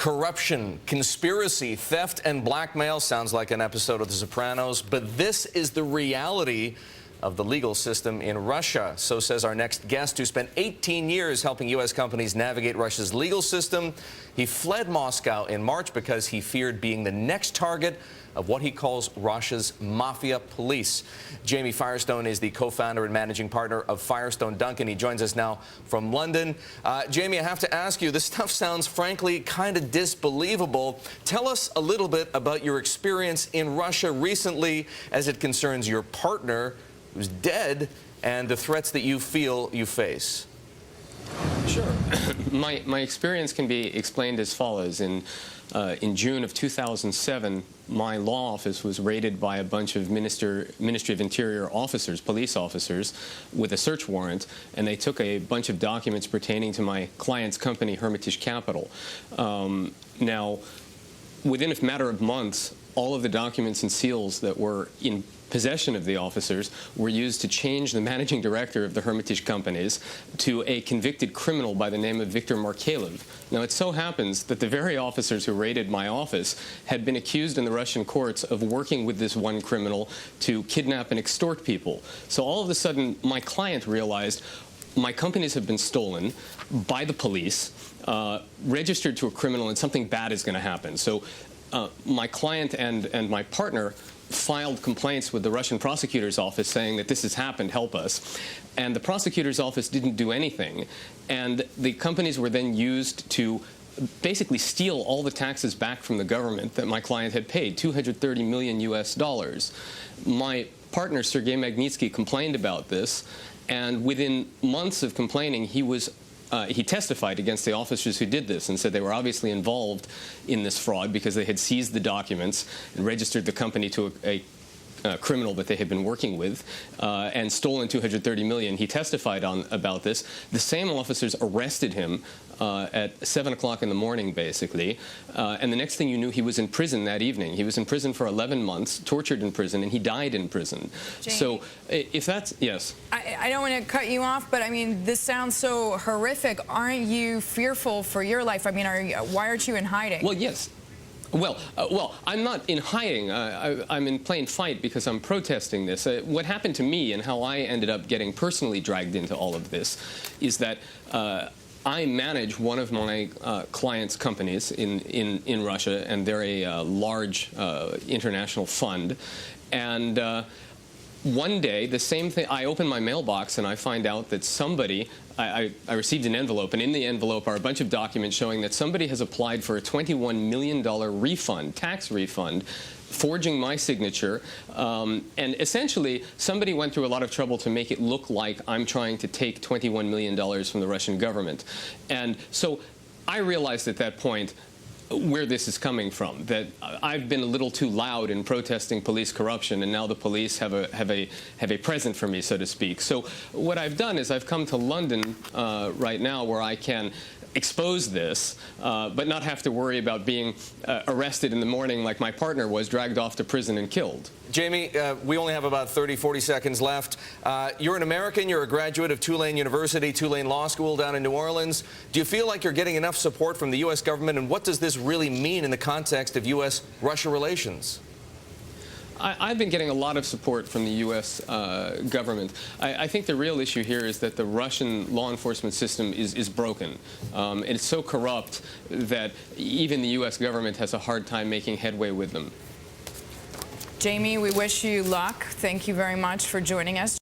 Corruption, conspiracy, theft, and blackmail sounds like an episode of The Sopranos, but this is the reality of the legal system in Russia. So says our next guest, who spent 18 years helping U.S. companies navigate Russia's legal system. He fled Moscow in March because he feared being the next target of what he calls Russia's mafia police. Jamie Firestone is the co-founder and managing partner of Firestone Duncan. He joins us now from London. Jamie, I have to ask you, this stuff sounds frankly kind of disbelievable. Tell us a little bit about your experience in Russia recently as it concerns your partner, who's dead, and the threats that you feel you face. Sure. My experience can be explained as follows. In June of 2007, my law office was raided by a bunch of Ministry of Interior officers, police officers, with a search warrant, and they took a bunch of documents pertaining to my client's company, Hermitage Capital. Now, within a matter of months, all of the documents and seals that were in possession of the officers were used to change the managing director of the Hermitage companies to a convicted criminal by the name of Viktor Markelev. Now, it so happens that the very officers who raided my office had been accused in the Russian courts of working with this one criminal to kidnap and extort people. So all of a sudden, my client realized my companies have been stolen by the police, registered to a criminal, and something bad is going to happen. So my client and my partner filed complaints with the Russian prosecutor's office saying that this has happened, help us. And the prosecutor's office didn't do anything. And the companies were then used to basically steal all the taxes back from the government that my client had paid, $230 million US. My partner, Sergei Magnitsky, complained about this. And within months of complaining, he testified against the officers who did this and said they were obviously involved in this fraud because they had seized the documents and registered the company to a criminal that they had been working with and stolen $230 million. He testified about this. The same officers arrested him at 7 o'clock in the morning, basically. And the next thing you knew, he was in prison that evening. He was in prison for 11 months, tortured in prison, and he died in prison. Jamie, so if that's, yes. I don't want to cut you off, but I mean, this sounds so horrific. Aren't you fearful for your life? I mean, why aren't you in hiding? Well, yes. Well, I'm not in hiding. I'm in plain fight because I'm protesting this. What happened to me and how I ended up getting personally dragged into all of this is that I manage one of my clients' companies in Russia, and they're a large international fund. And one day, the same thing, I open my mailbox and I find out that somebody, I received an envelope, and in the envelope are a bunch of documents showing that somebody has applied for a $21 million refund, tax refund, forging my signature. And essentially, somebody went through a lot of trouble to make it look like I'm trying to take $21 million from the Russian government. And so I realized at that point where this is coming from, that I've been a little too loud in protesting police corruption, and now the police have a present for me, so to speak. So what I've done is I've come to London right now, where I can expose this, but not have to worry about being arrested in the morning like my partner was, dragged off to prison and killed. Jamie, we only have about 40 seconds left. You're an American. You're a graduate of Tulane University, Tulane Law School down in New Orleans. Do you feel like you're getting enough support from the U.S. government, and what does this really mean in the context of U.S.-Russia relations? I've been getting a lot of support from the U.S. government. I think the real issue here is that the Russian law enforcement system is broken. And it's so corrupt that even the U.S. government has a hard time making headway with them. Jamie, we wish you luck. Thank you very much for joining us.